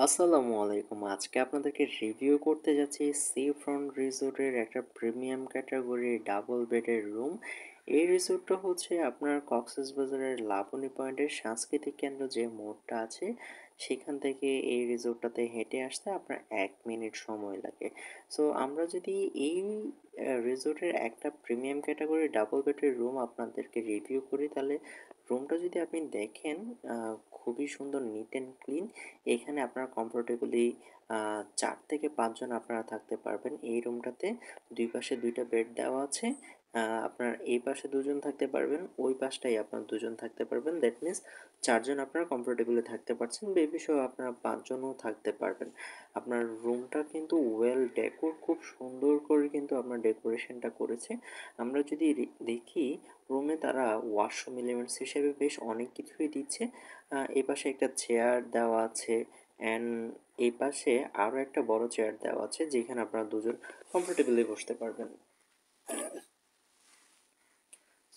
আসসালামু আলাইকুম। আজকে আপনাদেরকে রিভিউ করতে যাচ্ছি সি ফ্রন্ট রিসোর্টের একটা প্রিমিয়াম ক্যাটাগরি ডাবল বেডের রুম। এই রিসোর্টটা হচ্ছে আপনার কক্সবাজারের লাবণী পয়েন্টের সাংস্কৃতিক কেন্দ্র যে মোড়টা আছে, সেখান থেকে এই রিসোর্টটাতে হেঁটে আসতে আপনার ১ মিনিট সময় লাগে। সো আমরা যদি এই রিসোর্টের একটা প্রিমিয়াম ক্যাটাগরি ডাবল বেডের রুম আপনাদেরকে রিভিউ করি, তাহলে রুমটা যদি আপনি দেখেন, খুবই সুন্দর নিট অ্যান্ড ক্লিন। এখানে আপনারা কমফোর্টেবলি ৪ থেকে ৫ জন আপনারা থাকতে পারবেন এই রুমটাতে। ২ পাশে ২ টা বেড দেওয়া আছে। আপনার এই পাশে ২ জন থাকতে পারবেন, ওই পাশটায় আপনার ২ জন থাকতে পারবেন। দ্যাট মিনস ৪ জন আপনারা কমফোর্টেবলি থাকতে পারছেন। বেবি সহ আপনারা ৫ জনও থাকতে পারবেন। আপনার রুমটা কিন্তু ওয়েল ডেকোর, খুব সুন্দর করে কিন্তু আপনার ডেকোরেশনটা করেছে। আমরা যদি দেখি, রুমে তারা ওয়াশরুম এলিমেন্টস হিসেবে বেশ অনেক কিছুই দিচ্ছে। এই পাশে একটা চেয়ার দেওয়া আছে, অ্যান্ড এই পাশে আরও একটা বড় চেয়ার দেওয়া আছে যেখানে আপনারা দুজন কমফোর্টেবলি বসতে পারবেন।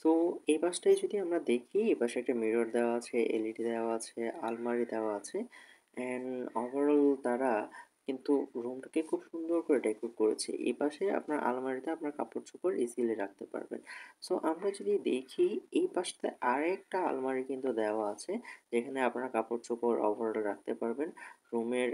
সো এই পাশটায় যদি আমরা দেখি, এই পাশে একটা মিরর দেওয়া আছে, এলইডি দেওয়া আছে, আলমারি দেওয়া আছে, অ্যান্ড ওভারঅল তারা কিন্তু রুমটাকে খুব সুন্দর করে ডেকোর করেছে। এই পাশে আপনার আলমারিতে আপনার কাপড় চোপড় ইজিলি রাখতে পারবেন। সো আমরা যদি দেখি, এই পাশটায় আরেকটা আলমারি কিন্তু দেওয়া আছে যেখানে আপনার কাপড় চোপড় ওভারঅল রাখতে পারবেন। রুমের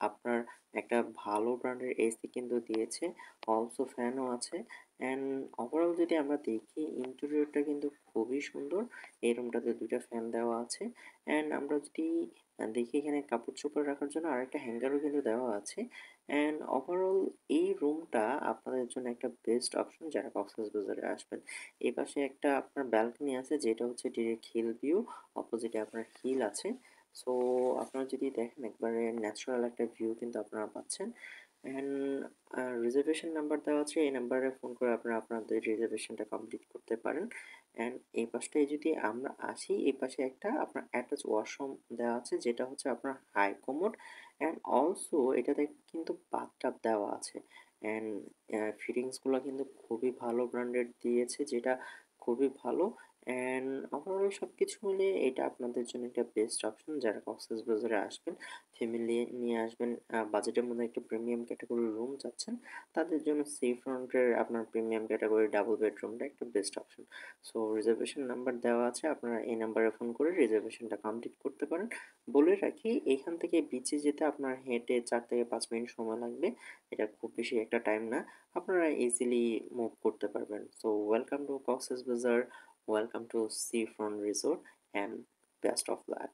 আপনার একটা ভালো ব্র্যান্ডের এসি কিন্তু দিয়েছে, অলসো ফ্যানও আছে। অ্যান্ড ওভারঅল যদি আমরা দেখি, ইন্টেরিয়রটা কিন্তু খুবই সুন্দর। এই রুমটাতে ২ টা ফ্যান দেওয়া আছে। অ্যান্ড আমরা যদি দেখি, এখানে কাপড় চোপড় রাখার জন্য আরেকটা হ্যাঙ্গারও কিন্তু দেওয়া আছে। অ্যান্ড ওভারঅল এই রুমটা আপনাদের জন্য একটা বেস্ট অপশন যারা কক্সবাজারে আসবেন। এই পাশে একটা আপনার ব্যালকনি আছে যেটা হচ্ছে ডিরেক্ট হিল ভিউ, অপোজিটে আপনার হিল আছে। সো আপনারা যদি দেখেন, একবারে ন্যাচারাল একটা ভিউ কিন্তু আপনারা পাচ্ছেন। অ্যান্ড রিজার্ভেশন নাম্বার দেওয়া আছে, এই নাম্বারে ফোন করে আপনারা আপনাদের রিজার্ভেশনটা কমপ্লিট করতে পারেন। অ্যান্ড এই পাশটায় যদি আমরা আসি, এই পাশে একটা আপনার অ্যাটাচ ওয়াশরুম দেওয়া আছে যেটা হচ্ছে আপনার হাই কমোড, অ্যান্ড অলসো এটাতে কিন্তু বাথটাব দেওয়া আছে। অ্যান্ড ফিটিংসগুলো কিন্তু খুবই ভালো ব্র্যান্ডেড দিয়েছে, যেটা খুবই ভালো। অ্যান্ড ওভারঅল সব কিছু মিলিয়ে এটা আপনাদের জন্য একটা বেস্ট অপশন যারা কক্সবাজারে আসবেন, ফ্যামিলি নিয়ে আসবেন, বাজেটের মধ্যে একটা প্রিমিয়াম ক্যাটাগরির রুম চাচ্ছেন, তাদের জন্য সি ফ্রন্টের আপনার প্রিমিয়াম ক্যাটাগরি ডাবল বেডরুমটা একটা best option. So reservation number দেওয়া আছে, আপনারা এই নাম্বারে ফোন করে রিজার্ভেশনটা কমপ্লিট করতে পারেন। বলে রাখি, এইখান থেকে বিচে যেতে আপনার হেঁটে ৪ থেকে ৫ মিনিট সময় লাগবে। এটা খুব বেশি একটা টাইম না, আপনারা ইজিলি মুভ করতে পারবেন। So welcome to Cox's Bazar, welcome to sea front resort, and best of lakh.